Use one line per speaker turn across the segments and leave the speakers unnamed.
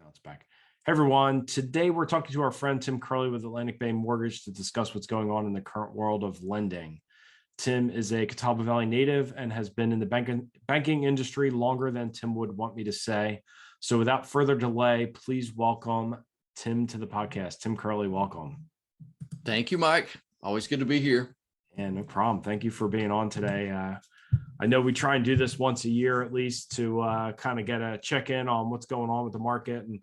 Now it's back. Hey everyone. Today we're talking to our friend Tim Kerley with Atlantic Bay Mortgage to discuss what's going on in the current world of lending. Tim is a Catawba Valley native and has been in the banking industry longer than Tim would want me to say. So without further delay, please welcome Tim to the podcast. Tim Kerley, welcome.
Thank you, Mike. Always good to be here.
Yeah, no problem. Thank you for being on today. I know we try and do this once a year at least to kind of get a check-in on what's going on with the market. And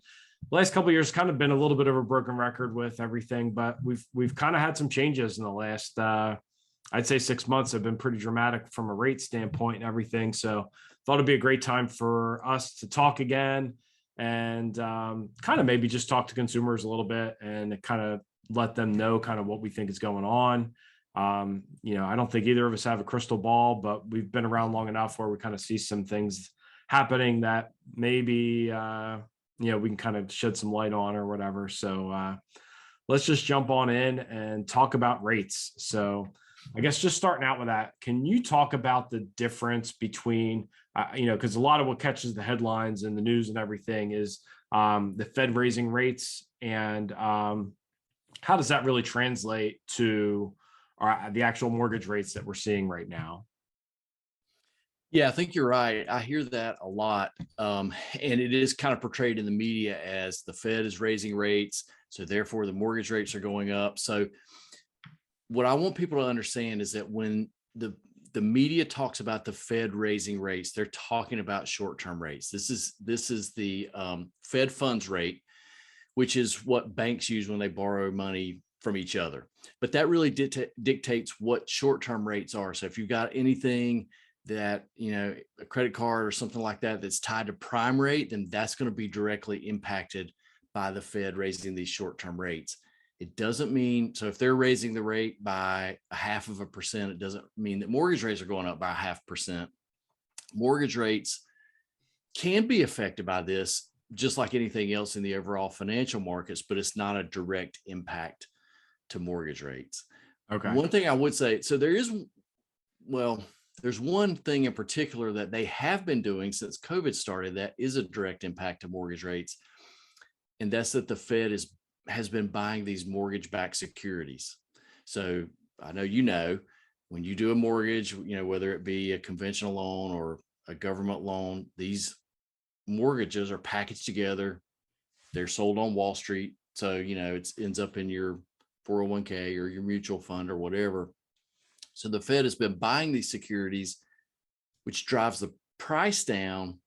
the last couple of years kind of been a little bit of a broken record with everything, but we've kind of had some changes in the last I'd say 6 months have been pretty dramatic from a rate standpoint and everything. So thought it'd be a great time for us to talk again and kind of maybe just talk to consumers a little bit and kind of let them know kind of what we think is going on. I don't think either of us have a crystal ball, but we've been around long enough where we kind of see some things happening that maybe, we can kind of shed some light on or whatever. So let's just jump on in and talk about rates. So I guess just starting out with that, can you talk about the difference between, because a lot of what catches the headlines and the news and everything is the Fed raising rates, and how does that really translate to the actual mortgage rates that we're seeing right now?
Yeah, I think you're right. I hear that a lot. And it is kind of portrayed in the media as the Fed is raising rates, so therefore the mortgage rates are going up. So what I want people to understand is that when the media talks about the Fed raising rates, they're talking about short-term rates. This is the Fed funds rate, which is what banks use when they borrow money from each other. But that really dictates what short-term rates are. So if you've got anything that, a credit card or something like that that's tied to prime rate, then that's going to be directly impacted by the Fed raising these short-term rates. It doesn't mean, so if they're raising the rate by 0.5%, it doesn't mean that mortgage rates are going up by 0.5%. Mortgage rates can be affected by this, just like anything else in the overall financial markets, but it's not a direct impact to mortgage rates.
Okay.
One thing I would say, so there's one thing in particular that they have been doing since COVID started that is a direct impact to mortgage rates. And that's that the Fed has been buying these mortgage-backed securities. So I know, when you do a mortgage, whether it be a conventional loan or a government loan, these mortgages are packaged together. They're sold on Wall Street. So, it ends up in your 401k or your mutual fund or whatever. So the Fed has been buying these securities, which drives the price down,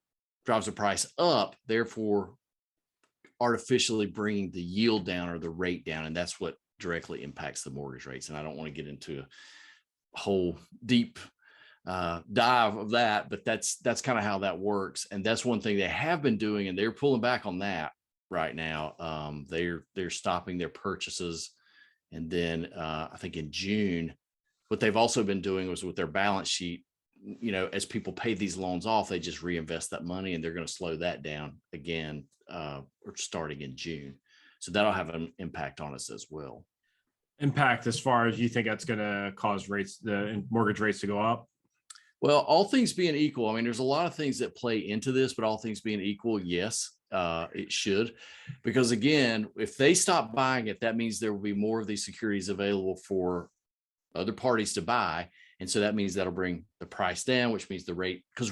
drives the price up, therefore artificially bringing the yield down or the rate down. And that's what directly impacts the mortgage rates. And I don't want to get into a whole deep dive of that, but that's kind of how that works. And that's one thing they have been doing, and they're pulling back on that right now. They're stopping their purchases. And then I think in June, what they've also been doing was with their balance sheet, as people pay these loans off, they just reinvest that money, and they're going to slow that down again, or starting in June. So that'll have an impact on us as well.
Impact as far as you think that's going to cause the mortgage rates to go up?
Well, all things being equal, there's a lot of things that play into this, but all things being equal, yes, it should. Because again, if they stop buying it, that means there will be more of these securities available for other parties to buy. And so that means that'll bring the price down, which means the rate, because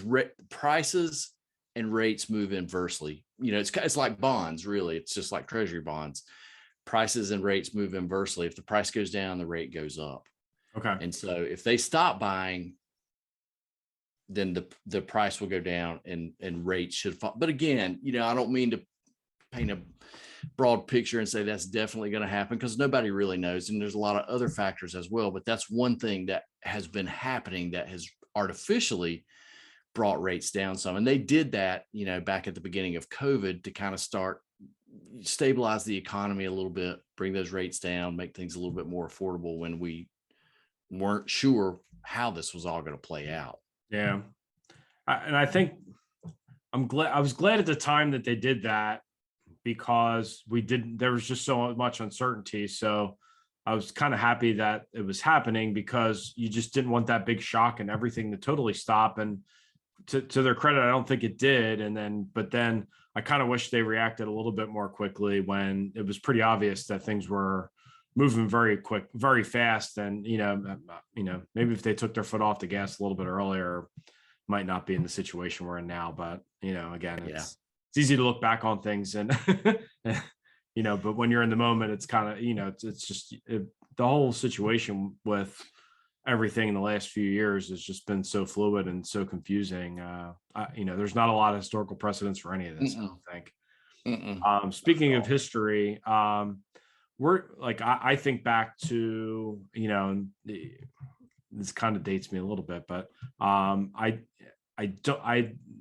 prices and rates move inversely. It's like bonds, really. It's just like treasury bonds. Prices and rates move inversely. If the price goes down, the rate goes up.
Okay.
And so if they stop buying, then the price will go down and rates should fall. But again, I don't mean to paint a broad picture and say that's definitely going to happen, because nobody really knows. And there's a lot of other factors as well. But that's one thing that has been happening that has artificially brought rates down some. And they did that, back at the beginning of COVID to kind of stabilize the economy a little bit, bring those rates down, make things a little bit more affordable when we weren't sure how this was all going to play out.
Yeah. And I think I was glad at the time that they did that, because there was just so much uncertainty. So I was kind of happy that it was happening, because you just didn't want that big shock and everything to totally stop. And to their credit, I don't think it did. But then I kind of wish they reacted a little bit more quickly when it was pretty obvious that things were moving very quick, very fast. And, maybe if they took their foot off the gas a little bit earlier, might not be in the situation we're in now. But, again, it's easy to look back on things and, but when you're in the moment, it's kind of, it's just the whole situation with everything in the last few years has just been so fluid and so confusing. There's not a lot of historical precedents for any of this, I don't think. Speaking of history, we're like, I think back to, this kind of dates me a little bit, but I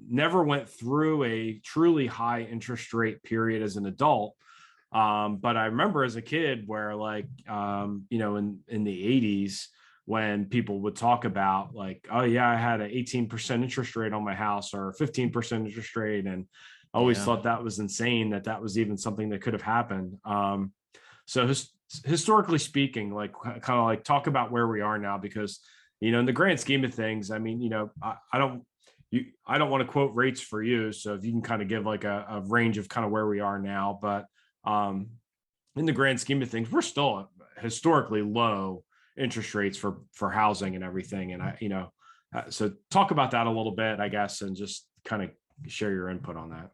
never went through a truly high interest rate period as an adult. But I remember as a kid where like, in the 80s, when people would talk about like, oh yeah, I had an 18% interest rate on my house or 15% interest rate. And I always thought that was insane that was even something that could have happened. So historically speaking, like kind of like talk about where we are now, because, in the grand scheme of things, I mean, I don't want to quote rates for you. So if you can kind of give like a range of kind of where we are now, but in the grand scheme of things, we're still historically low interest rates for housing and everything. And so talk about that a little bit, I guess, and just kind of share your input on that.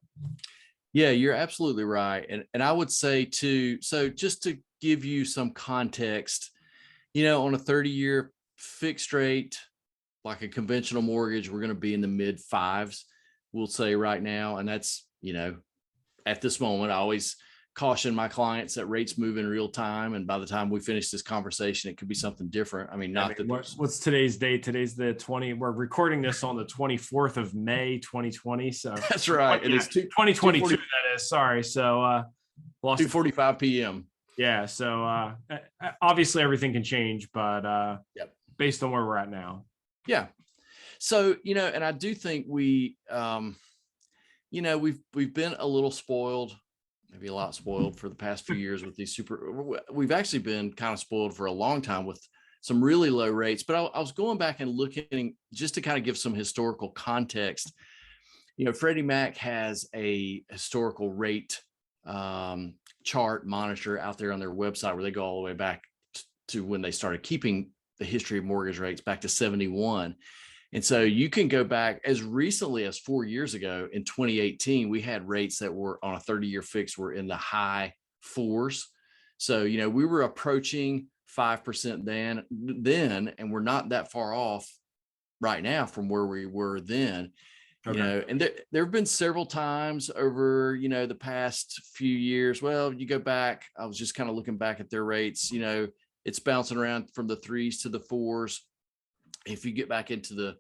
Yeah, you're absolutely right. And I would say too, so just to give you some context, on a 30-year fixed rate, like a conventional mortgage, we're going to be in the mid fives, we'll say right now. And that's, at this moment, I always caution my clients that rates move in real time. And by the time we finish this conversation, it could be something different. I mean,
what's today's date? Today's the 20, we're recording this on the 24th of May, 2020. So
that's right.
It is 2022. That is, sorry. So,
2:45 PM.
Yeah. So, obviously everything can change, but, based on where we're at now.
Yeah. So, and I do think we've been a little spoiled, maybe a lot spoiled for the past few years with these we've actually been kind of spoiled for a long time with some really low rates. But I was going back and looking just to kind of give some historical context. Freddie Mac has a historical rate chart monitor out there on their website where they go all the way back to when they started keeping the history of mortgage rates back to 71. And so you can go back as recently as 4 years ago. In 2018, we had rates that were on a 30-year fix were in the high fours. So, we were approaching 5% then, and we're not that far off right now from where we were then. Okay. And there have been several times over, the past few years. Well, you go back, I was just kind of looking back at their rates, it's bouncing around from the threes to the fours. If you get back into the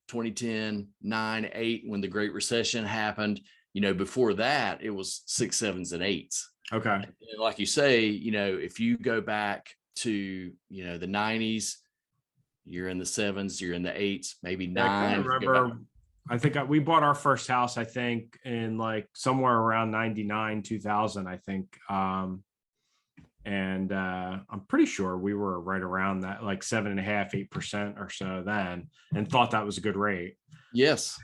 2010, 9, 8, when the Great Recession happened, before that, it was 6, 7s, and 8s.
Okay.
And like you say, if you go back to, the 90s, you're in the 7s, you're in the 8s, maybe 9.
I remember, I think we bought our first house, I think, in like somewhere around 99, 2000, I think. And I'm pretty sure we were right around that, like 7.5%, 8% or so then, and thought that was a good rate.
Yes,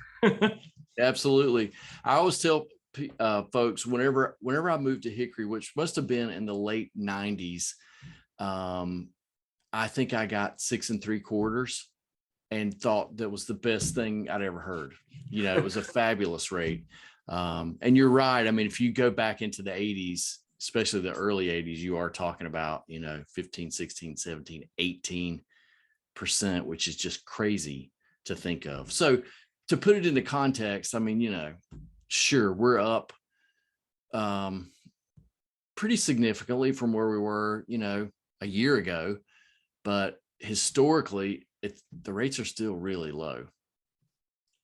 absolutely. I always tell folks whenever I moved to Hickory, which must have been in the late 90s, I think I got 6 3/4 and thought that was the best thing I'd ever heard. It was a fabulous rate. And you're right. I mean, if you go back into the 80s, especially the early 80s, you are talking about, 15, 16, 17, 18%, which is just crazy to think of. So to put it into context, I mean, sure, we're up pretty significantly from where we were, a year ago, but historically, the rates are still really low.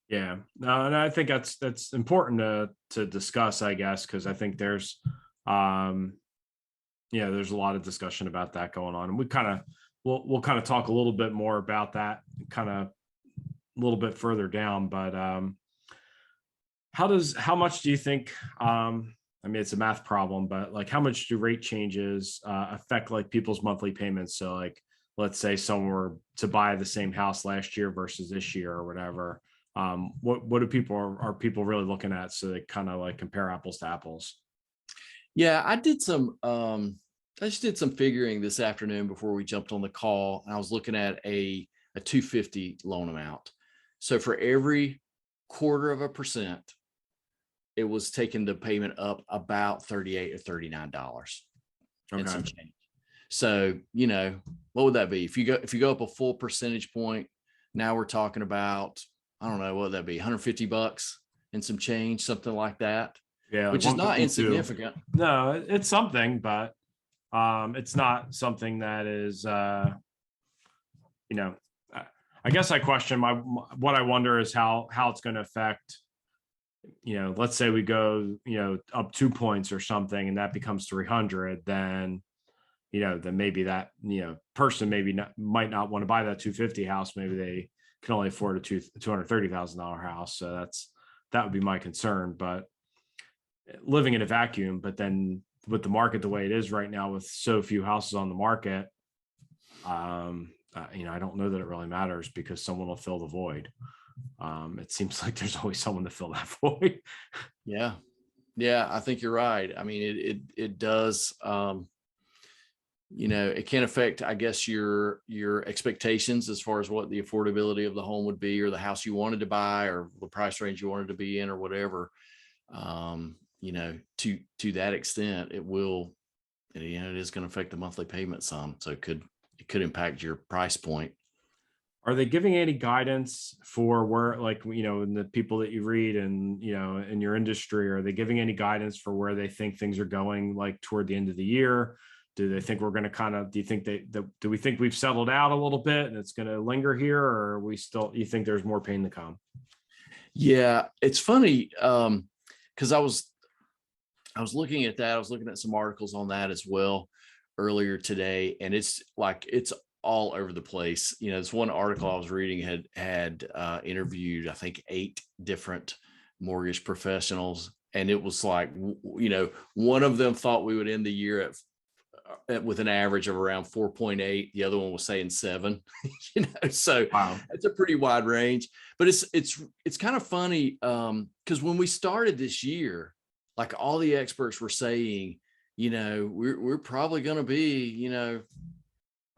Yeah, no, and I think that's important to discuss, I guess, because I think there's there's a lot of discussion about that going on, and we'll kind of talk a little bit more about that kind of a little bit further down. But how much do you think, I mean, it's a math problem, but like how much do rate changes affect like people's monthly payments? So like, let's say someone were to buy the same house last year versus this year or whatever. What do people are people really looking at, so they kind of like compare apples to apples?
Yeah, I just did some figuring this afternoon before we jumped on the call, and I was looking at a 250 loan amount. So for every 1/4%, it was taking the payment up about $38 or $39 and
Okay.
some change. So, what would that be? If you go up a full percentage point, now we're talking about, I don't know, what would that be? $150 and some change, something like that,
Yeah, like
which is not
152.
insignificant.
No, it's something, but it's not something that is you know, I I guess I question what I wonder is how it's going to affect, let's say we go, up 2 points or something, and that becomes 300, then, then maybe that, person maybe might not want to buy that 250 house. Maybe they can only afford a $230,000 house. So that would be my concern. But living in a vacuum, but then with the market the way it is right now, with so few houses on the market, I don't know that it really matters, because someone will fill the void. It seems like there's always someone to fill that void.
Yeah. Yeah, I think you're right. I mean, it does. It can affect, I guess, your expectations as far as what the affordability of the home would be, or the house you wanted to buy, or the price range you wanted to be in, or whatever. To that extent, it will. It is going to affect the monthly payment some, so it could impact your price point.
Are they giving any guidance for where, like, in the people that you read and, in your industry, are they giving any guidance for where they think things are going, like toward the end of the year? Do they think we're going to do you think do we think we've settled out a little bit and it's going to linger here, or are we still, you think there's more pain to come?
Yeah, it's funny. Cause I was looking at that. I was looking at some articles on that as well earlier today, and it's all over the place. This one article I was reading had interviewed, I think, 8 different mortgage professionals, and it was like, one of them thought we would end the year with an average of around 4.8. The other one was saying 7. So
Wow.
it's a pretty wide range. But it's kind of funny, because when we started this year, like, all the experts were saying, we're probably going to be,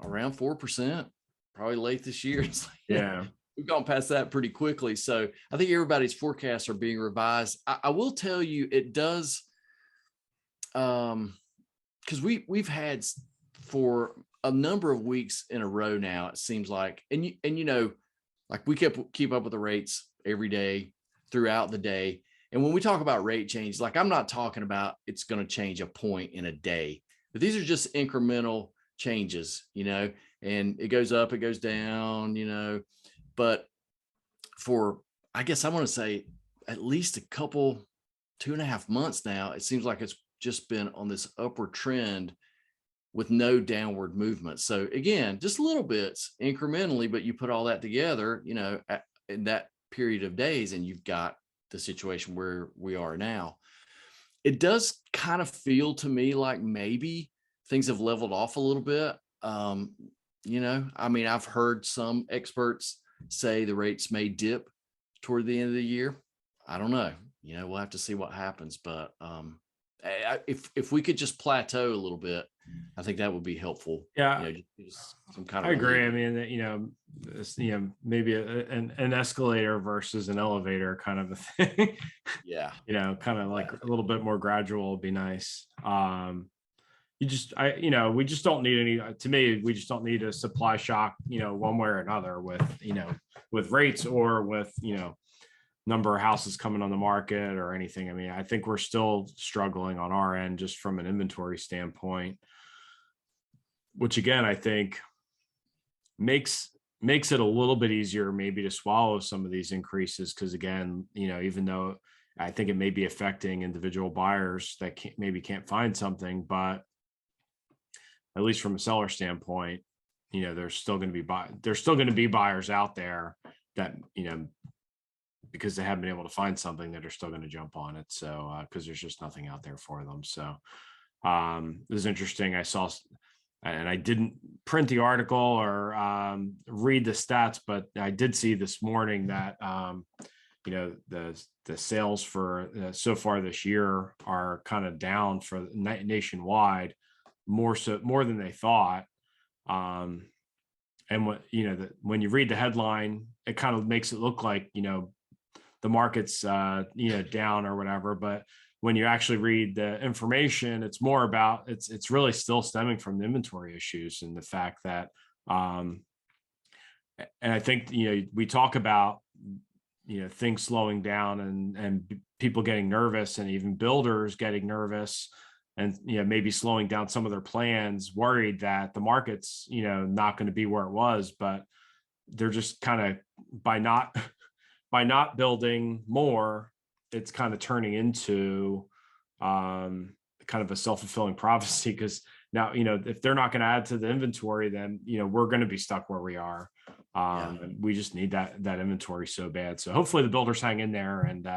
around 4%, probably late this year. It's like,
Yeah.
we've gone past that pretty quickly. So I think everybody's forecasts are being revised. I will tell you, it does, because we've had for a number of weeks in a row now, it seems like, and like, we keep up with the rates every day throughout the day. And when we talk about rate change, like, I'm not talking about it's going to change a point in a day, but these are just incremental changes, and it goes up, it goes down, but for, I guess I want to say, at least a couple, 2.5 months now, it seems like it's just been on this upward trend with no downward movement. So again, just little bits incrementally, but you put all that together, in that period of days, and you've got the situation where we are now. It does kind of feel to me like maybe things have leveled off a little bit. I mean, I've heard some experts say the rates may dip toward the end of the year. I don't know. We'll have to see what happens. But if we could just plateau a little bit, I think that would be helpful.
Yeah.
Just some kind of
I agree.
relief.
I mean, maybe an escalator versus an elevator kind of a thing.
Yeah.
Kind of like a little bit more gradual would be nice. We just don't need any, to me, we just don't need a supply shock, one way or another with rates, or with, number of houses coming on the market or anything. I mean, I think we're still struggling on our end, just from an inventory standpoint, which again, I think makes it a little bit easier maybe to swallow some of these increases. Cause again, even though I think it may be affecting individual buyers that maybe can't find something, but at least from a seller standpoint, there's still going to be buyers out there that, because they haven't been able to find something, that are still going to jump on it. So, because there's just nothing out there for them. So, this is interesting. I saw and I didn't print the article or read the stats, but I did see this morning that the sales for so far this year are kind of down for nationwide, more than they thought. And when you read the headline, it kind of makes it look like the market's down or whatever, but when you actually read the information, it's more about it's really still stemming from the inventory issues and the fact that and I think we talk about things slowing down and people getting nervous and even builders getting nervous and maybe slowing down some of their plans, worried that the market's not going to be where it was, but they're just kind of by not building more, it's kind of turning into kind of a self-fulfilling prophecy, because now if they're not going to add to the inventory, then we're going to be stuck where we are. And we just need that inventory so bad. So hopefully the builders hang in there and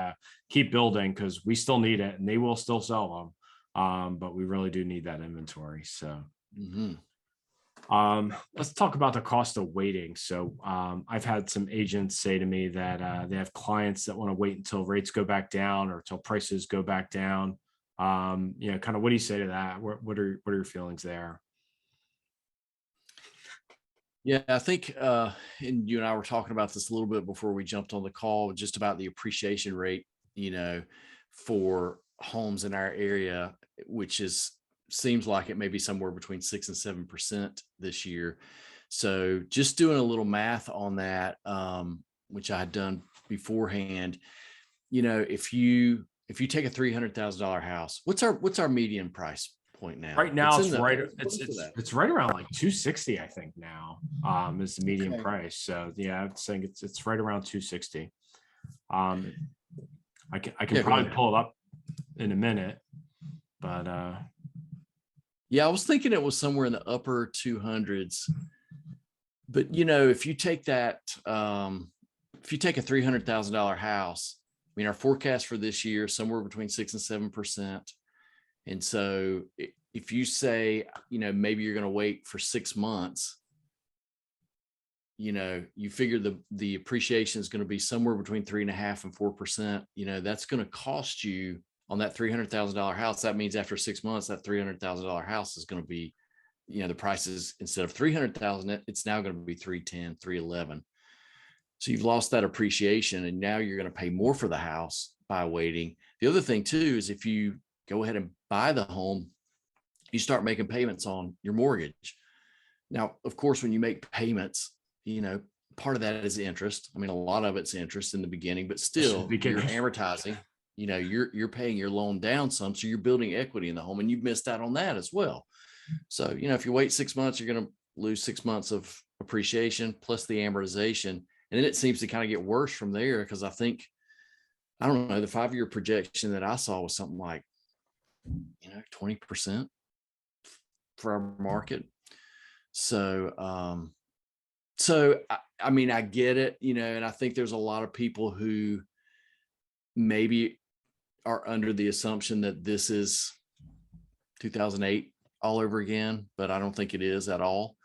keep building, because we still need it and they will still sell them. But we really do need that inventory. So let's talk about the cost of waiting. So I've had some agents say to me that they have clients that want to wait until rates go back down or until prices go back down. Kind of what do you say to that? What are your feelings there?
Yeah, I think, and you and I were talking about this a little bit before we jumped on the call, just about the appreciation rate, for homes in our area, which seems like it may be somewhere between 6 and 7% this year. So just doing a little math on that, which I had done beforehand, if you take a $300,000 house, what's our median price point now?
Right now it's right around like 260, I think now, is the median price. So yeah, I'm saying it's right around 260. I can probably pull it up in a minute, but
yeah, I was thinking it was somewhere in the upper 200s. But if you take that, if you take a $300,000 house, I mean, our forecast for this year is somewhere between 6 and 7%. And so if you say, maybe you're going to wait for 6 months, you figure the appreciation is going to be somewhere between 3.5% and 4%. That's going to cost you on that $300,000 house. That means after 6 months, that $300,000 house is going to be, the price is, instead of 300,000, it's now going to be 310, 311. So you've lost that appreciation, and now you're going to pay more for the house by waiting. The other thing too is if you go ahead and buy the home, you start making payments on your mortgage. Now, of course, when you make payments, part of that is interest. I mean, a lot of it's interest in the beginning, but still you're amortizing, you're paying your loan down some. So you're building equity in the home, and you've missed out on that as well. So, if you wait 6 months, you're going to lose 6 months of appreciation plus the amortization. And then it seems to kind of get worse from there, because I don't know, the 5-year projection that I saw was something like, 20% for our market. So, I mean, I get it, and I think there's a lot of people who maybe are under the assumption that this is 2008 all over again, but I don't think it is at all.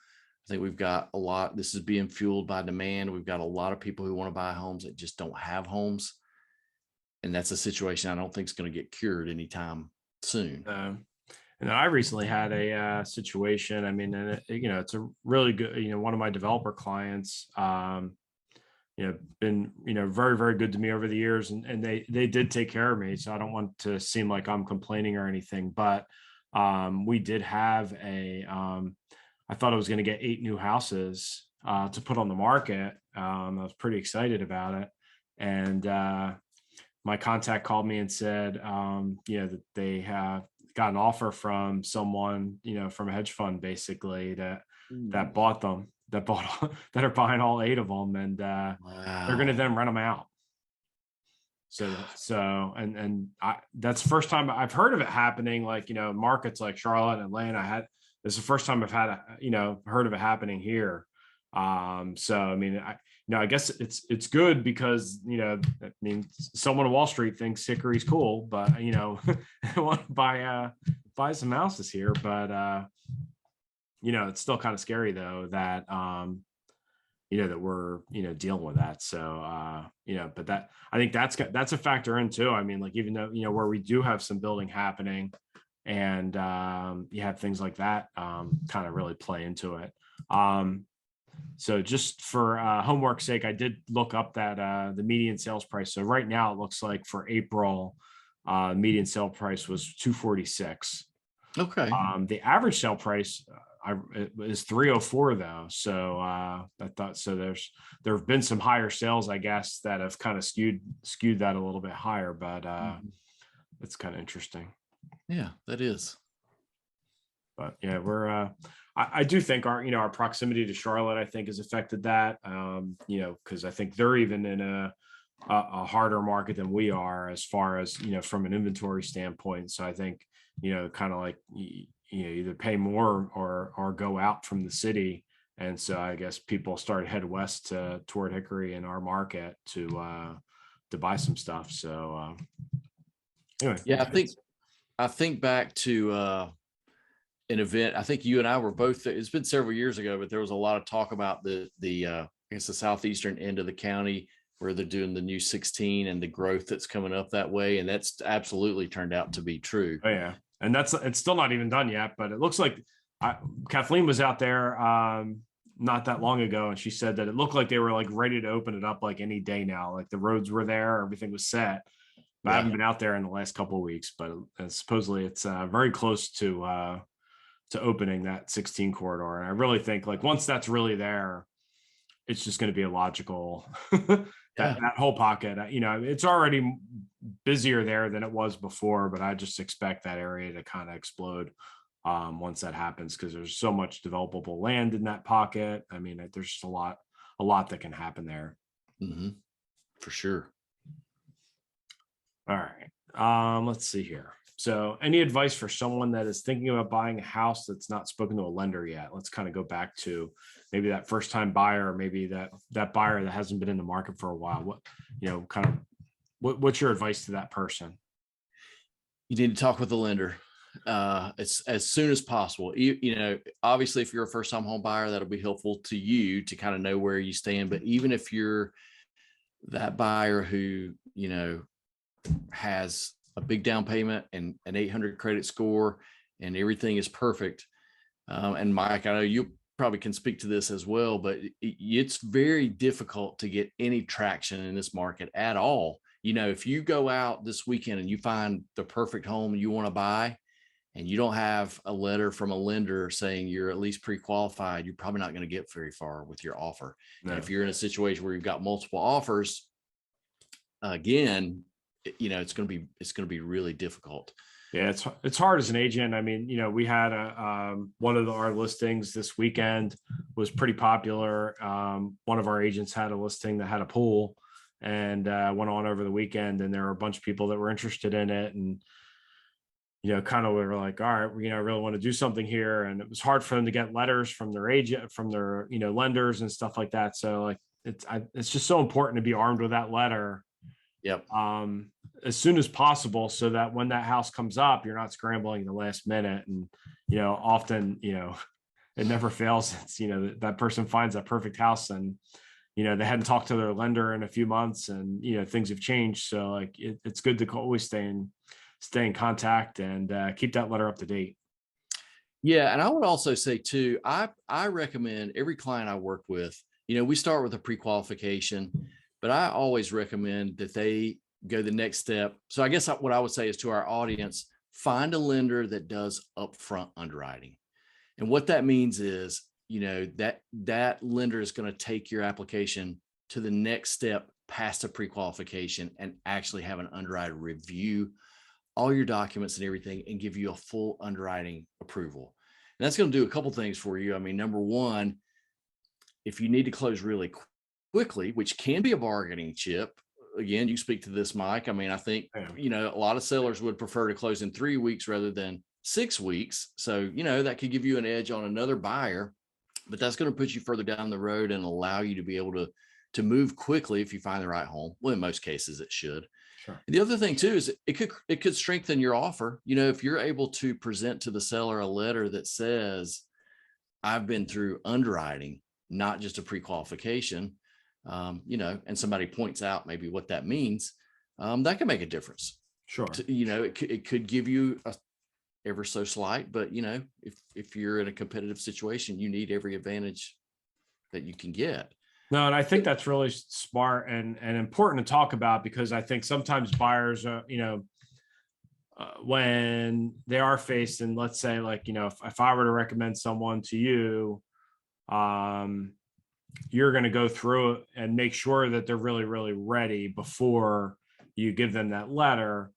I think we've got this is being fueled by demand. We've got a lot of people who want to buy homes that just don't have homes. And that's a situation I don't think is going to get cured anytime soon.
And I recently had a situation. I mean, and it's a really good, one of my developer clients, been, very, very good to me over the years, and they did take care of me. So I don't want to seem like I'm complaining or anything, but we did have I thought I was going to get 8 new houses to put on the market. I was pretty excited about it. And my contact called me and said, that they have got an offer from someone, from a hedge fund, basically, that bought them, that are buying all 8 of them. And wow. They're going to then rent them out. So, and that's the first time I've heard of it happening. Like, markets like Charlotte and Atlanta this is the first time I've had, heard of it happening here. So, I mean, I guess it's good because, I mean, someone on Wall Street thinks Hickory's cool, but, I want to buy some houses here, but, it's still kind of scary though that, that we're, dealing with that. So, but I think that's a factor in too. I mean, like, even though, where we do have some building happening and, you have things like that, kind of really play into it. So just for homework's sake, I did look up that the median sales price. So right now it looks like for April, median sale price was 246.
Okay.
The average sale price is 304 though. So I thought so. There have been some higher sales, I guess, that have kind of skewed that a little bit higher, but it's kind of interesting.
Yeah, that is.
But yeah, I do think our proximity to Charlotte, I think, has affected that. Because I think they're even in a harder market than we are as far as, from an inventory standpoint. So I think, kind of like, either pay more or go out from the city. And so I guess people start head west toward Hickory in our market to buy some stuff. So anyway,
Yeah, I think back to an event. I think you and I were both. It's been several years ago, but there was a lot of talk about the I guess the southeastern end of the county where they're doing the new 16 and the growth that's coming up that way, and that's absolutely turned out to be true.
Oh yeah, and it's still not even done yet, but it looks like Kathleen was out there not that long ago, and she said that it looked like they were like ready to open it up like any day now. Like the roads were there, everything was set. But I haven't been out there in the last couple of weeks, but supposedly it's very close to opening that 16 corridor. And I really think like once that's really there, it's just going to be a logical that whole pocket. It's already busier there than it was before, but I just expect that area to kind of explode once that happens, because there's so much developable land in that pocket. I mean, there's just a lot that can happen there.
Mm-hmm. For sure.
All right. Let's see here. So any advice for someone that is thinking about buying a house that's not spoken to a lender yet? Let's kind of go back to maybe that first time buyer, or maybe that buyer that hasn't been in the market for a while. What's your advice to that person?
You need to talk with the lender as soon as possible. Obviously, if you're a first time home buyer, that'll be helpful to you to kind of know where you stand. But even if you're that buyer who, has a big down payment and an 800 credit score and everything is perfect. And Mike, I know you probably can speak to this as well, but it's very difficult to get any traction in this market at all. If you go out this weekend and you find the perfect home you want to buy and you don't have a letter from a lender saying you're at least pre-qualified, you're probably not going to get very far with your offer. No. And if you're in a situation where you've got multiple offers, again, it's going to be really difficult.
Yeah, it's hard as an agent. I mean, we had one of our listings this weekend was pretty popular. One of our agents had a listing that had a pool and went on over the weekend, and there were a bunch of people that were interested in it, and kind of were like, all right, I really want to do something here, and it was hard for them to get letters from their agent, from their lenders and stuff like that. So like it's just so important to be armed with that letter.
Yep.
As soon as possible, so that when that house comes up, you're not scrambling the last minute. And often it never fails. It's that person finds that perfect house, and they hadn't talked to their lender in a few months, and things have changed. So like it's good to always stay in contact and keep that letter up to date.
Yeah, and I would also say too, I recommend every client I work with, we start with a pre-qualification. But I always recommend that they go the next step. So I guess what I would say is to our audience, find a lender that does upfront underwriting. And what that means is, that lender is going to take your application to the next step past a pre-qualification and actually have an underwriter review all your documents and everything and give you a full underwriting approval. And that's going to do a couple things for you. I mean, number one, if you need to close really quickly, which can be a bargaining chip. Again, you speak to this, Mike. I mean, I think, a lot of sellers would prefer to close in 3 weeks rather than 6 weeks. So, that could give you an edge on another buyer, but that's going to put you further down the road and allow you to be able to move quickly if you find the right home. Well, in most cases it should. Sure. And the other thing too, is it could strengthen your offer. If you're able to present to the seller a letter that says, I've been through underwriting, not just a pre-qualification, and somebody points out maybe what that means, that can make a difference.
Sure.
It could give you a ever so slight, but if you're in a competitive situation, you need every advantage that you can get.
No, and I think that's really smart and important to talk about, because I think sometimes buyers are, when they are faced, and let's say, like, if I were to recommend someone to you, you're going to go through it and make sure that they're really, really ready before you give them that letter.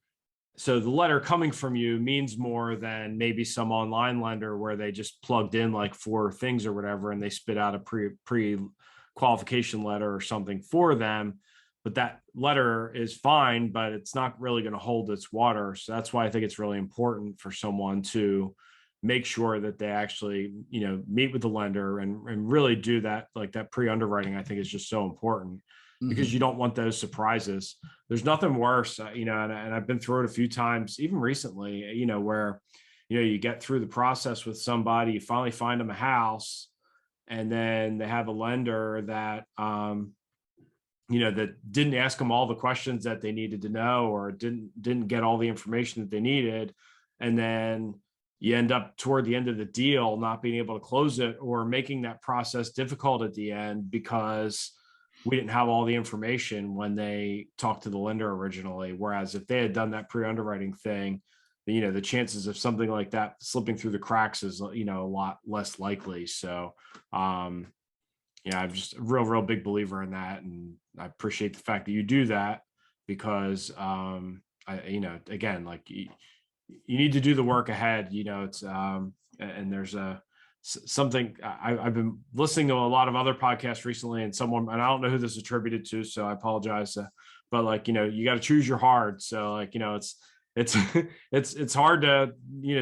So the letter coming from you means more than maybe some online lender where they just plugged in like 4 things or whatever, and they spit out a pre qualification letter or something for them. But that letter is fine, but it's not really going to hold its water. So that's why I think it's really important for someone to make sure that they actually, meet with the lender and really do that. Like that pre-underwriting, I think, is just so important, because you don't want those surprises. There's nothing worse, and I've been through it a few times, even recently, where, you get through the process with somebody, you finally find them a house, and then they have a lender that, that didn't ask them all the questions that they needed to know, or didn't get all the information that they needed. And then you end up toward the end of the deal not being able to close it, or making that process difficult at the end because we didn't have all the information when they talked to the lender originally. Whereas if they had done that pre-underwriting thing, the chances of something like that slipping through the cracks is, a lot less likely. So, I'm just a real big believer in that. And I appreciate the fact that you do that, because, again, like you need to do the work ahead, it's, and there's something I've been listening to a lot of other podcasts recently, and I don't know who this is attributed to, so I apologize. But like, you got to choose your hard. So like, it's it's hard to,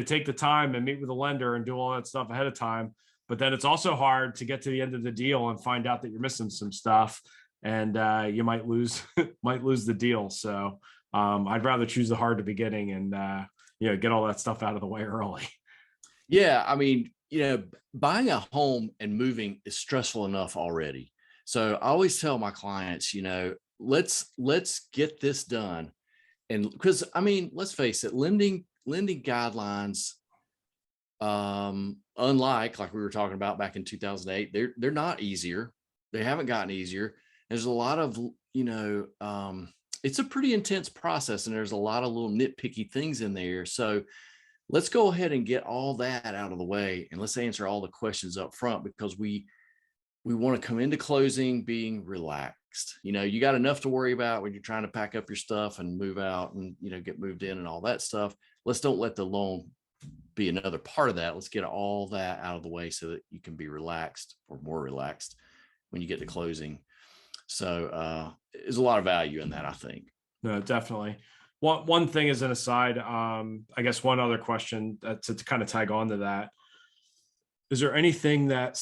take the time and meet with a lender and do all that stuff ahead of time. But then it's also hard to get to the end of the deal and find out that you're missing some stuff, and you might lose the deal. So I'd rather choose the hard to beginning and get all that stuff out of the way early.
Yeah, I mean, buying a home and moving is stressful enough already. So I always tell my clients, let's get this done. And because, I mean, let's face it, lending guidelines, unlike like we were talking about back in 2008, they're not easier. They haven't gotten easier. There's a lot of, it's a pretty intense process, and there's a lot of little nitpicky things in there. So let's go ahead and get all that out of the way, and let's answer all the questions up front, because we want to come into closing being relaxed. You got enough to worry about when you're trying to pack up your stuff and move out and, get moved in and all that stuff. Let's don't let the loan be another part of that. Let's get all that out of the way so that you can be relaxed, or more relaxed, when you get to closing. So there's a lot of value in that, I think.
No, definitely. One thing as an aside, I guess one other question to kind of tag on to that. Is there anything that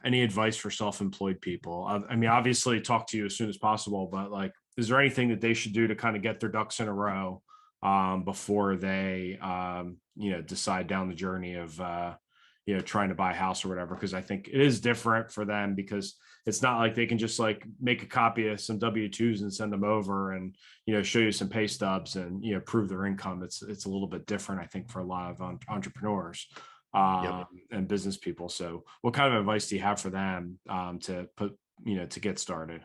any advice for self-employed people? I mean, obviously talk to you as soon as possible, but like, is there anything that they should do to kind of get their ducks in a row before they, decide down the journey of, trying to buy a house or whatever? Because I think it is different for them, because it's not like they can just like make a copy of some W-2s and send them over and, show you some pay stubs and, prove their income. It's a little bit different, I think, for a lot of entrepreneurs and business people. So what kind of advice do you have for them to get started?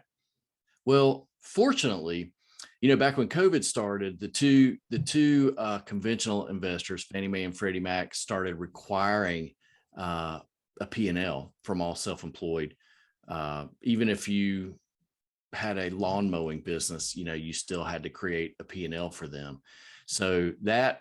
Well, fortunately, back when COVID started, the two conventional investors, Fannie Mae and Freddie Mac, started requiring a P&L from all self-employed. Even if you had a lawn mowing business, you still had to create a P&L for them. So that,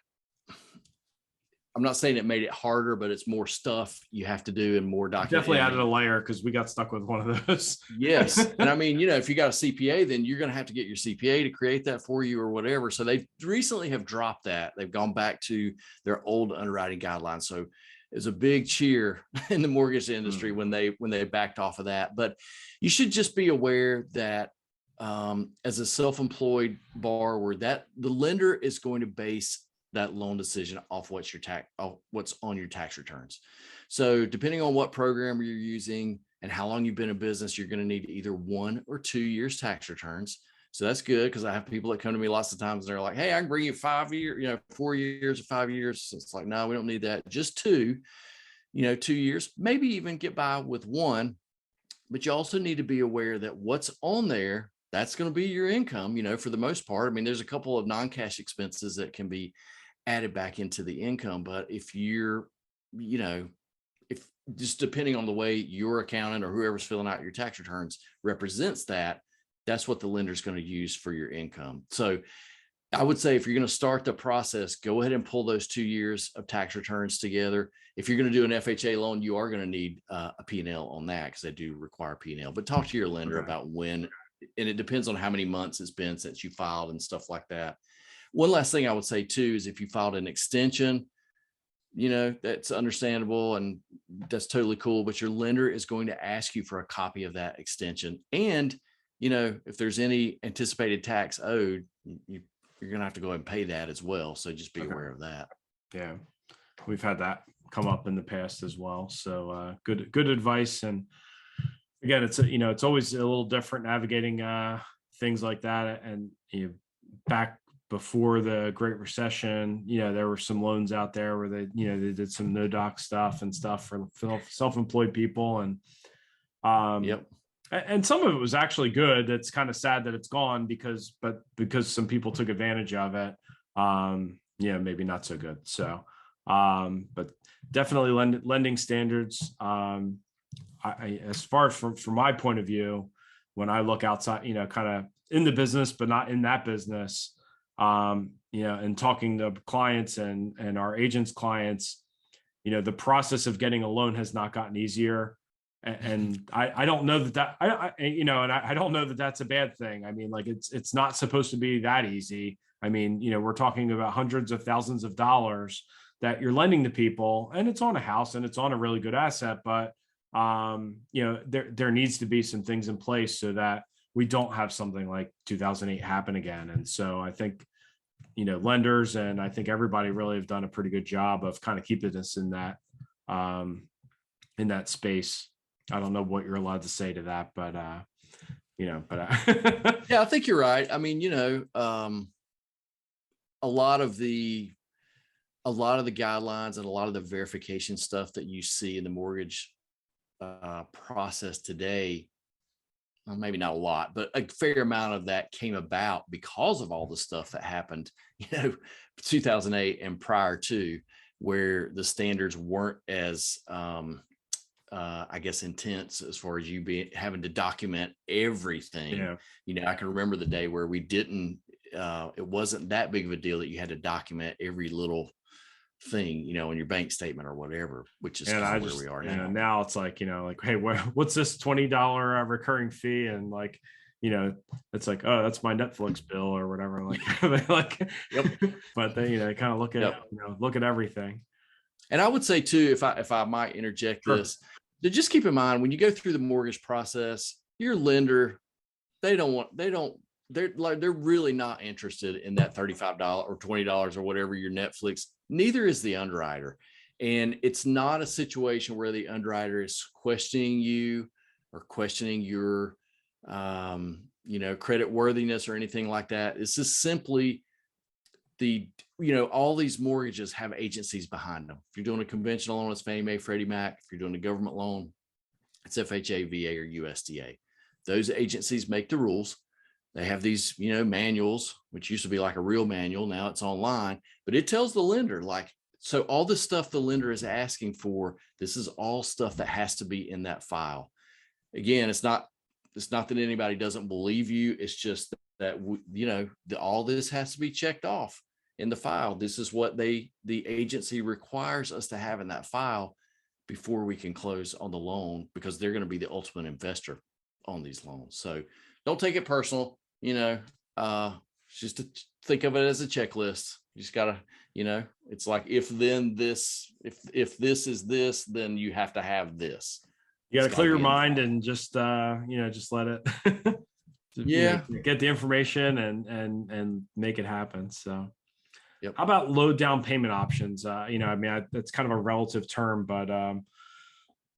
I'm not saying it made it harder, but it's more stuff you have to do and more documentation.
Definitely added a layer, because we got stuck with one of those.
Yes. And I mean, if you got a CPA, then you're going to have to get your CPA to create that for you or whatever. So they recently have dropped that. They've gone back to their old underwriting guidelines. So it's a big cheer in the mortgage industry when they backed off of that. But you should just be aware that as a self-employed borrower, that the lender is going to base that loan decision off what's on your tax returns. So depending on what program you're using and how long you've been in business, you're going to need either 1 or 2 years tax returns. So that's good, because I have people that come to me lots of times and they're like, hey, I can bring you 5 years, 4 years or 5 years. So it's like, no, we don't need that. Just 2, 2 years, maybe even get by with 1. But you also need to be aware that what's on there, that's going to be your income, for the most part. I mean, there's a couple of non-cash expenses that can be added back into the income. But if you're, if just depending on the way your accountant or whoever's filling out your tax returns represents that, that's what the lender's going to use for your income. So I would say if you're going to start the process, go ahead and pull those 2 years of tax returns together. If you're going to do an FHA loan, you are going to need a P&L on that, because they do require P&L. But talk to your lender about when, and it depends on how many months it's been since you filed and stuff like that. One last thing I would say too is if you filed an extension, that's understandable and that's totally cool, but your lender is going to ask you for a copy of that extension. And, if there's any anticipated tax owed, you're going to have to go ahead and pay that as well. So just be aware of that.
Yeah. We've had that come up in the past as well. So good advice. And again, it's always a little different navigating things like that. And back before the Great Recession, there were some loans out there where they did some no doc stuff and stuff for self-employed people. And
Yep.
And some of it was actually good. It's kind of sad that it's gone because some people took advantage of it. Maybe not so good. So, but definitely lending standards. As far as from my point of view, when I look outside, kind of in the business, but not in that business, and talking to clients and our agents' clients, the process of getting a loan has not gotten easier. And I don't know that I don't know that that's a bad thing. I mean, like it's not supposed to be that easy. I mean, we're talking about hundreds of thousands of dollars that you're lending to people, and it's on a house and it's on a really good asset. But, there needs to be some things in place so that we don't have something like 2008 happen again. And so I think, lenders and I think everybody really have done a pretty good job of kind of keeping us in that space. I don't know what you're allowed to say to that, but yeah,
I think you're right. I mean, a lot of the guidelines and a lot of the verification stuff that you see in the mortgage process today, well, maybe not a lot, but a fair amount of that came about because of all the stuff that happened, 2008 and prior to, where the standards weren't as I guess intense as far as you having to document everything.
Yeah.
I can remember the day where we didn't, it wasn't that big of a deal that you had to document every little thing, in your bank statement or whatever, which is kind of where we are now.
Now it's like, hey, what's this $20 recurring fee? And like, it's like, oh, that's my Netflix bill or whatever. Like,
Yep.
But then, kind of look at, look at everything.
And I would say too, if I might interject this, to just keep in mind when you go through the mortgage process, your lender, they're really not interested in that $35 or $20 or whatever your Netflix. Neither is the underwriter. And it's not a situation where the underwriter is questioning you or questioning your credit worthiness or anything like that. It's just simply all these mortgages have agencies behind them. If you're doing a conventional loan, it's Fannie Mae, Freddie Mac. If you're doing a government loan, it's FHA, VA, or USDA. Those agencies make the rules. They have these, manuals, which used to be like a real manual. Now it's online, but it tells the lender, so all the stuff the lender is asking for, this is all stuff that has to be in that file. Again, it's not that anybody doesn't believe you. It's just that, all this has to be checked off in the file. This is what the agency requires us to have in that file before we can close on the loan, because they're going to be the ultimate investor on these loans. So don't take it personal, just to think of it as a checklist. You just gotta, it's like, if this is this, then you have to have this.
You got to clear your mind and just just let it
get
the information and make it happen. So
Yep.
How about low down payment options? I mean, that's kind of a relative term, but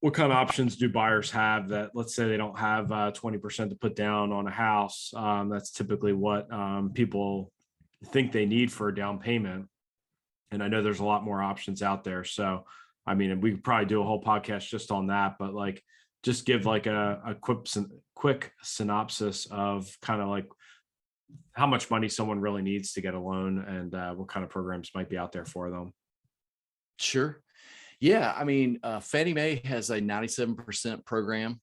what kind of options do buyers have that, let's say they don't have 20% to put down on a house? That's typically what people think they need for a down payment. And I know there's a lot more options out there. So, I mean, we could probably do a whole podcast just on that, but like, just give like a quick synopsis of kind of like how much money someone really needs to get a loan and what kind of programs might be out there for them.
Sure. Yeah. I mean, Fannie Mae has a 97% program.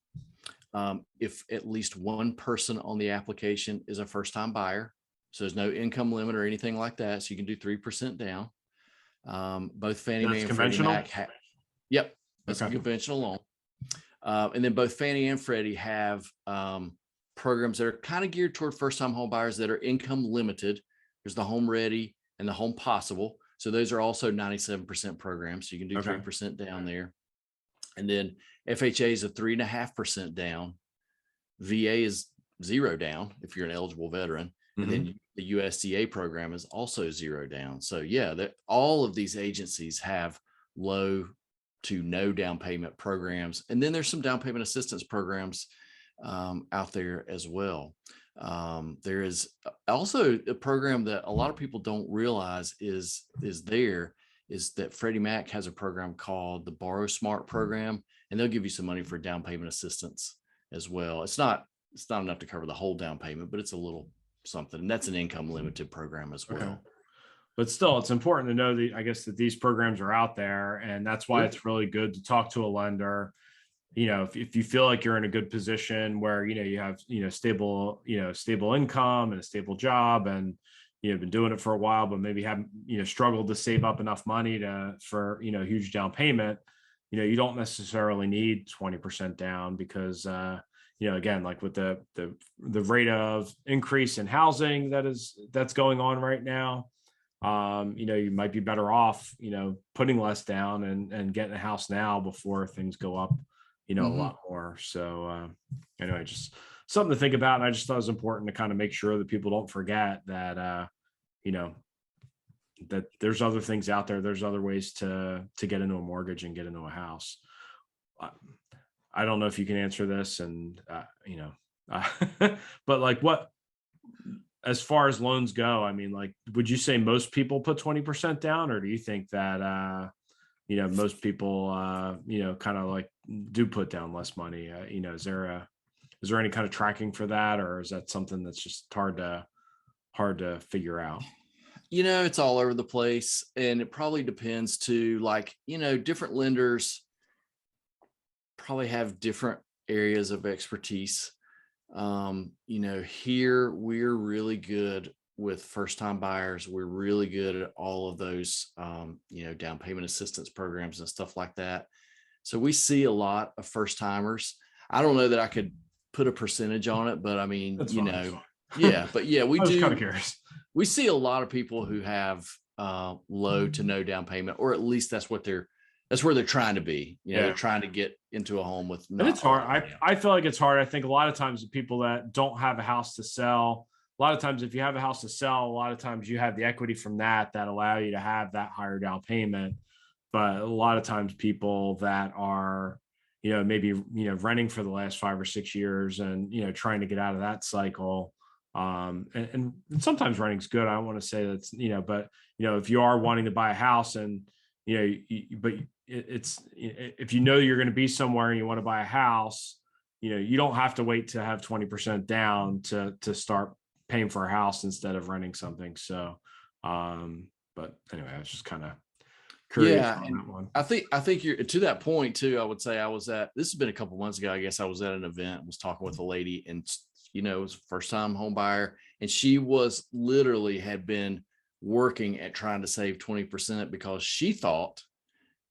If at least one person on the application is a first-time buyer, so there's no income limit or anything like that. So you can do 3% down. Both Fannie Mae and Freddie Mac. Yep. That's a conventional loan. And then both Fannie and Freddie have programs that are kind of geared toward first-time home buyers that are income limited. There's the Home Ready and the Home Possible. So those are also 97% programs. So you can do 3% down there. And then FHA is a 3.5% down. VA is 0 down if you're an eligible veteran. And then the USDA program is also 0 down. So yeah, all of these agencies have low to no down payment programs. And then there's some down payment assistance programs out there as well. There is also a program that a lot of people don't realize is that Freddie Mac has a program called the Borrow Smart program, and they'll give you some money for down payment assistance as well. It's not enough to cover the whole down payment, but it's a little something. And that's an income limited program as well.
Okay. But still, it's important to know I guess that these programs are out there, and that's why it's really good to talk to a lender. If you feel like you're in a good position where, you have, stable income and a stable job, and, been doing it for a while, but maybe haven't, struggled to save up enough money for huge down payment, you don't necessarily need 20% down because, again, like with the rate of increase in housing that's going on right now, you might be better off, putting less down and getting a house now before things go up, a lot more. So anyway, just something to think about. And I just thought it was important to kind of make sure that people don't forget that, that there's other things out there. There's other ways to get into a mortgage and get into a house. I don't know if you can answer this and, but like as far as loans go, I mean, like, would you say most people put 20% down, or do you think that, most people, kind of like do put down less money? Is there any kind of tracking for that, or is that something that's just hard to figure out?
It's all over the place, and it probably depends to different lenders probably have different areas of expertise. Here we're really good with first-time buyers. We're really good at all of those, down payment assistance programs and stuff like that. So we see a lot of first-timers. I don't know that I could put a percentage on it, but I mean,
That's fine.
yeah, but yeah, we
I was
do.
kind of curious.
We see a lot of people who have low to no down payment, or at least that's where they're trying to be. They're trying to get into a home with.
And it's hard. I feel like it's hard. I think a lot of times the people that don't have a house to sell, a lot of times if you have a house to sell, a lot of times you have the equity from that allow you to have that higher down payment. But a lot of times people that are, maybe, renting for the last 5 or 6 years and, trying to get out of that cycle. And sometimes renting's good. I don't want to say that's, but, if you are wanting to buy a house and, but it's, if you're going to be somewhere and you want to buy a house, you don't have to wait to have 20% down to start paying for a house instead of renting something. So, but anyway, I was just kind of curious on that one.
I think you're to that point too. I would say this has been a couple months ago. I guess I was at an event, was talking with a lady, and it was a first time home buyer, and she was literally had been working at trying to save 20% because she thought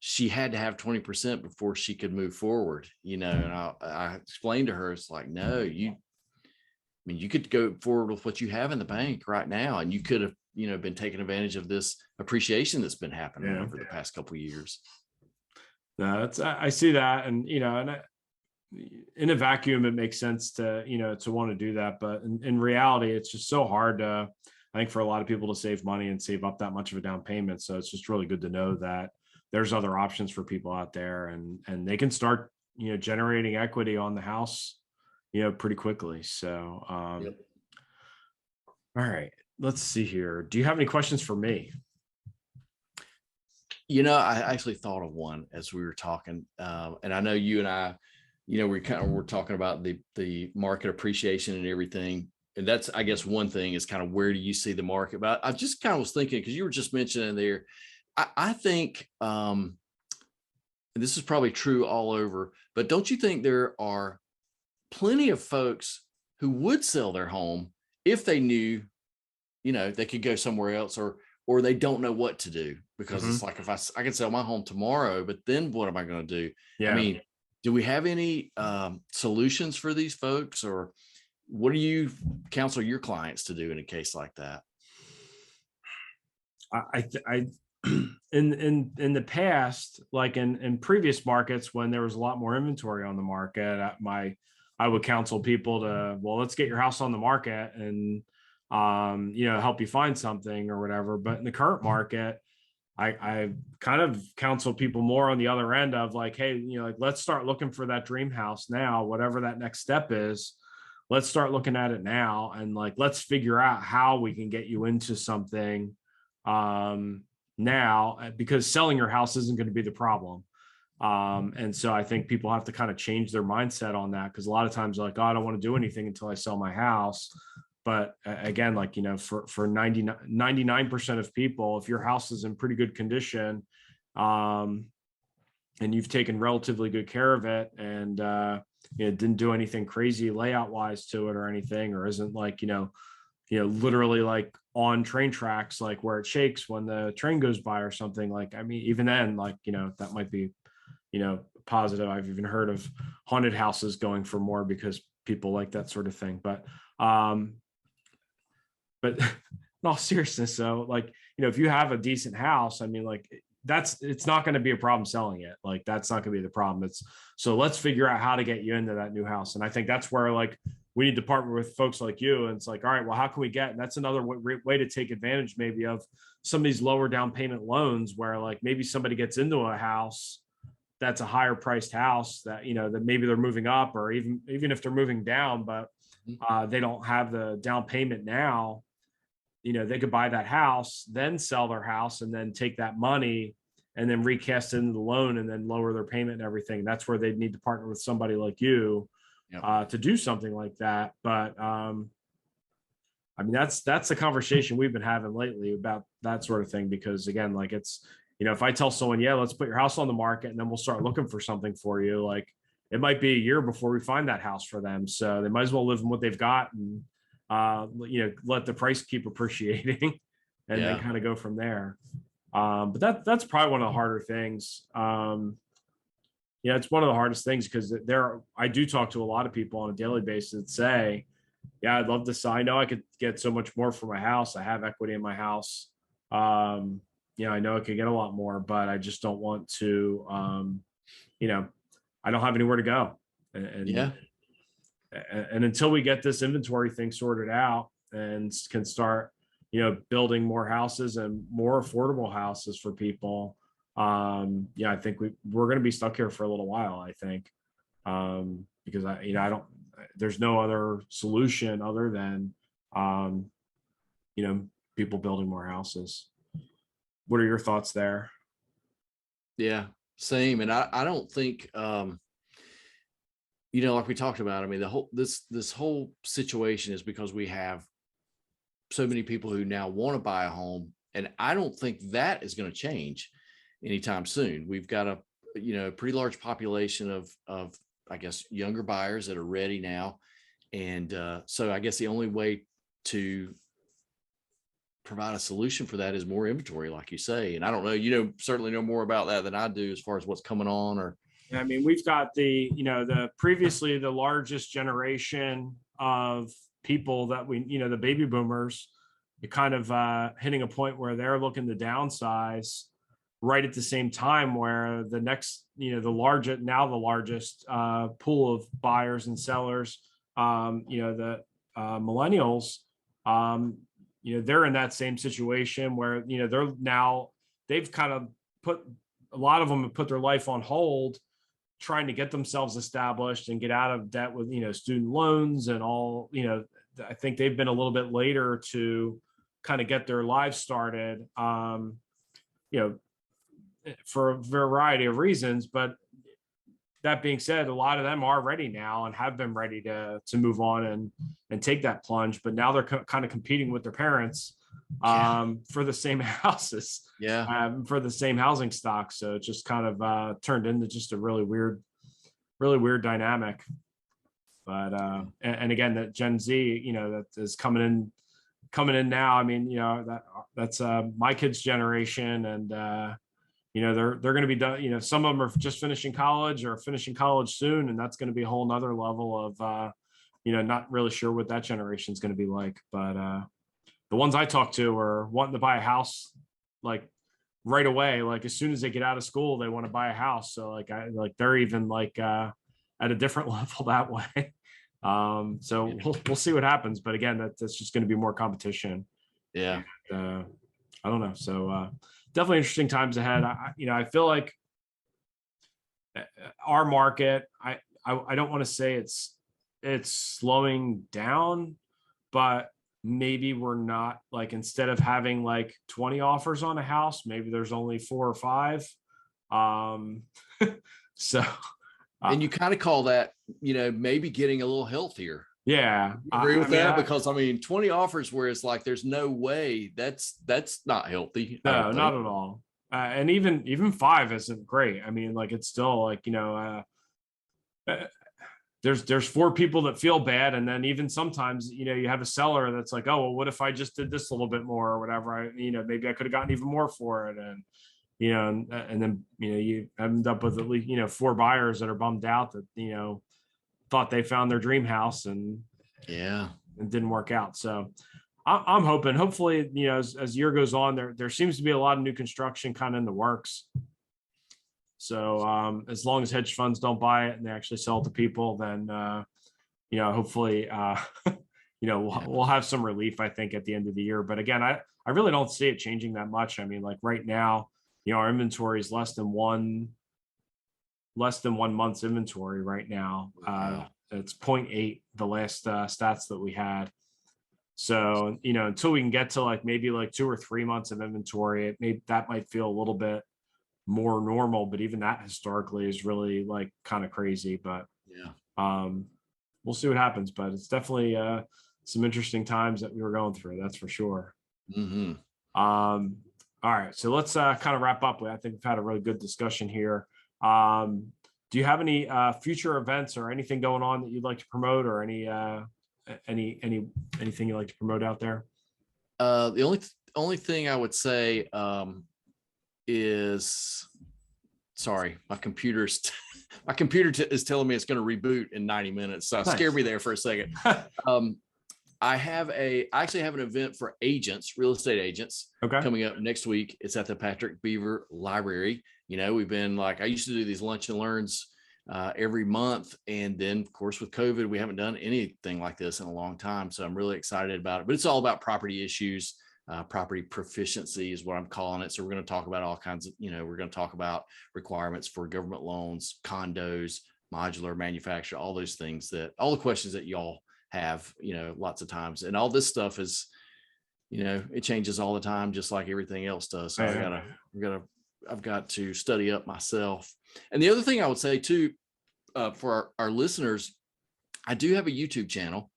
she had to have 20% before she could move forward, and I explained to her, it's like, no, you could go forward with what you have in the bank right now, and you could have, been taking advantage of this appreciation that's been happening over the past couple of years.
No, I see that. And, in a vacuum, it makes sense to want to do that. But in reality, it's just so hard to I think for a lot of people to save money and save up that much of a down payment. So it's just really good to know that there's other options for people out there, and they can start, generating equity on the house, pretty quickly. So,
Yep.
all right, let's see here. Do you have any questions for me?
I actually thought of one as we were talking, and I know you and I, we're talking about the market appreciation and everything, and that's, I guess, one thing is kind of where do you see the market? But I just kind of was thinking, because you were just mentioning there, I think, and this is probably true all over, but don't you think there are plenty of folks who would sell their home if they knew, they could go somewhere else, or they don't know what to do, because it's like, if I can sell my home tomorrow, but then what am I going to do?
Yeah.
I mean, do we have any solutions for these folks, or what do you counsel your clients to do in a case like that?
I in the past, like in previous markets, when there was a lot more inventory on the market, I would counsel people to, well, let's get your house on the market and help you find something or whatever. But in the current market, I kind of counsel people more on the other end of like, hey, like, let's start looking for that dream house now, whatever that next step is. Let's start looking at it now, and like, let's figure out how we can get you into something now, because selling your house isn't going to be the problem. And so I think people have to kind of change their mindset on that, because a lot of times they're like, oh, I don't want to do anything until I sell my house. But again, like, for 99% of people, if your house is in pretty good condition, and you've taken relatively good care of it, and it didn't do anything crazy layout wise to it or anything, or isn't like, literally like on train tracks, like where it shakes when the train goes by or something, like, I mean, even then, like, that might be, positive. I've even heard of haunted houses going for more because people like that sort of thing. But in all seriousness, so like, if you have a decent house, I mean, like, it's not going to be a problem selling it. Like, that's not going to be the problem. So let's figure out how to get you into that new house. And I think that's where, like, we need to partner with folks like you. And it's like, all right, well, how can we get, and that's another way to take advantage maybe of some of these lower down payment loans, where like maybe somebody gets into a house that's a higher priced house that, that maybe they're moving up, or even if they're moving down, but they don't have the down payment now. They could buy that house, then sell their house, and then take that money and then recast it into the loan and then lower their payment and everything. That's where they'd need to partner with somebody like you to do something like that. But I mean, that's the conversation we've been having lately about that sort of thing, because again, like, it's, if I tell someone, yeah, let's put your house on the market and then we'll start looking for something for you, like, it might be a year before we find that house for them. So they might as well live in what they've got and let the price keep appreciating and then kind of go from there. But that's probably one of the harder things. It's one of the hardest things, because I do talk to a lot of people on a daily basis that say, yeah, I'd love to sell. I know I could get so much more for my house. I have equity in my house. I know I could get a lot more, but I just don't want to, I don't have anywhere to go. And until we get this inventory thing sorted out and can start, building more houses and more affordable houses for people, I think we're going to be stuck here for a little while, I think, because there's no other solution other than, people building more houses. What are your thoughts there?
Yeah, same. And I don't think, like we talked about, I mean, this whole situation is because we have so many people who now want to buy a home. And I don't think that is going to change anytime soon. We've got a pretty large population of I guess younger buyers that are ready now. And so I guess the only way to provide a solution for that is more inventory, like you say. And I don't know, certainly know more about that than I do as far as what's coming on. Or
I mean, we've got the previously the largest generation of people that the baby boomers, kind of hitting a point where they're looking to downsize right at the same time, where the next, the largest pool of buyers and sellers, the millennials, they're in that same situation where, they've kind of a lot of them have put their life on hold, trying to get themselves established and get out of debt with, student loans and all, I think they've been a little bit later to kind of get their lives started, for a variety of reasons. But that being said, a lot of them are ready now and have been ready to move on and take that plunge. But now they're kind of competing with their parents for the same houses, for the same housing stock. So it just kind of turned into just a really weird dynamic. But and again, that Gen Z, that is coming in now. I mean, that's my kids' generation, and they're going to be done. Some of them are just finishing college or finishing college soon, and that's going to be a whole nother level of not really sure what that generation is going to be like. But the ones I talk to are wanting to buy a house like right away. Like as soon as they get out of school, they want to buy a house. So they're even at a different level that way. So we'll see what happens. But again, that's just going to be more competition.
Yeah.
And, I don't know. So definitely interesting times ahead. I feel like our market, I don't want to say it's slowing down, but maybe we're not, like, instead of having like 20 offers on a house, maybe there's only 4 or 5. So
and you kind of call that, maybe getting a little healthier.
Yeah.
You agree with that? Because 20 offers where it's like, there's no way that's not healthy.
No, not at all. And even 5 isn't great. I mean, like, it's still like, there's 4 people that feel bad. And then even sometimes, you have a seller that's like, oh, well, what if I just did this a little bit more or whatever? Maybe I could have gotten even more for it. And, and then, you end up with at least, 4 buyers that are bummed out that, thought they found their dream house and it didn't work out. So I'm hoping, hopefully, as year goes on, there seems to be a lot of new construction kind of in the works. So as long as hedge funds don't buy it and they actually sell it to people, then hopefully we'll have some relief, I think, at the end of the year. But again, I really don't see it changing that much. I mean, like right now, our inventory is less than one month's inventory right now. It's 0.8, the last stats that we had. So, until we can get to maybe 2 or 3 months of inventory, that might feel a little bit more normal, but even that historically is really kind of crazy. But we'll see what happens. But it's definitely some interesting times that we were going through. That's for sure.
Mm-hmm.
All right, so let's kind of wrap up. I think we've had a really good discussion here. Do you have any future events or anything going on that you'd like to promote, or anything you'd like to promote out there?
The only thing I would say is, sorry, my computer is telling me it's going to reboot in 90 minutes. So it scared me there for a second. I actually have an event for agents, real estate agents, coming up next week. It's at the Patrick Beaver Library. We've been I used to do these lunch and learns every month. And then of course, with COVID, we haven't done anything like this in a long time. So I'm really excited about it, but it's all about property issues. Property proficiency is what I'm calling it. So we're going to talk about all kinds of, we're going to talk about requirements for government loans, condos, modular manufacture, all those things, all the questions that y'all have, lots of times. And all this stuff is, it changes all the time, just like everything else does. So I've got to study up myself. And the other thing I would say too, for our listeners, I do have a YouTube channel.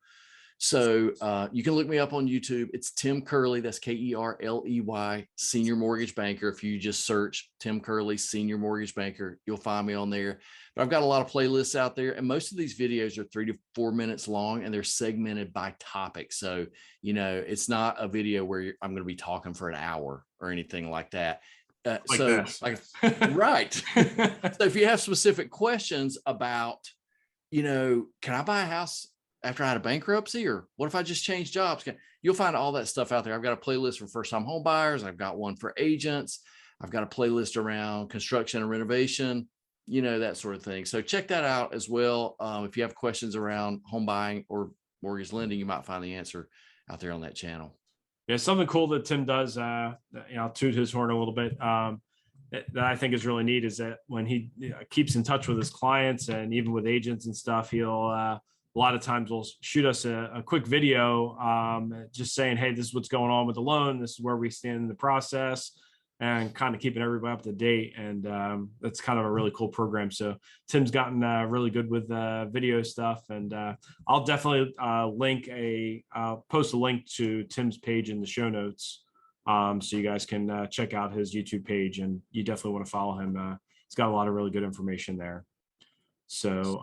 So you can look me up on YouTube. It's Tim Kerley. That's Kerley, Senior Mortgage Banker. If you just search Tim Kerley, Senior Mortgage Banker, you'll find me on there. But I've got a lot of playlists out there, and most of these videos are 3 to 4 minutes long, and they're segmented by topic. So, it's not a video where I'm going to be talking for an hour or anything like that. Right. So if you have specific questions about, can I buy a house after I had a bankruptcy, or what if I just changed jobs? You'll find all that stuff out there. I've got a playlist for first-time home buyers. I've got one for agents. I've got a playlist around construction and renovation, that sort of thing. So check that out as well. If you have questions around home buying or mortgage lending, you might find the answer out there on that channel.
Yeah, something cool that Tim does, I'll toot his horn a little bit. That I think is really neat is that when he keeps in touch with his clients and even with agents and stuff, he'll a lot of times will shoot us a quick video, just saying, hey, this is what's going on with the loan. This is where we stand in the process, and kind of keeping everybody up to date. And that's kind of a really cool program. So Tim's gotten really good with video stuff. And I'll definitely post a link to Tim's page in the show notes. So you guys can check out his YouTube page, and you definitely want to follow him. He's got a lot of really good information there. So,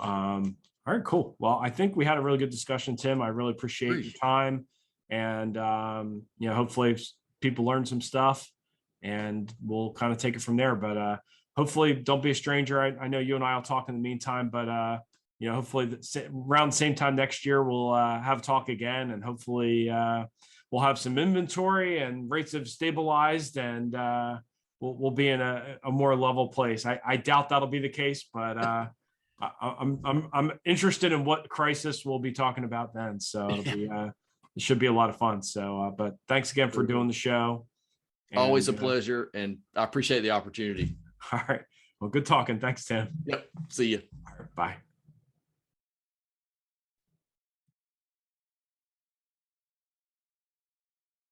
all right, cool. Well, I think we had a really good discussion, Tim. I really appreciate your time, and hopefully people learn some stuff, and we'll kind of take it from there. But hopefully, don't be a stranger. I know you and I will talk in the meantime, but hopefully around the same time next year we'll have a talk again, and hopefully we'll have some inventory and rates have stabilized, and we'll be in a more level place. I doubt that'll be the case, but I'm interested in what crisis we'll be talking about then. So it should be a lot of fun. So, but thanks again for doing the show.
And, always a pleasure, and I appreciate the opportunity.
All right. Well, good talking. Thanks, Tim.
Yep. See you.
All right, bye.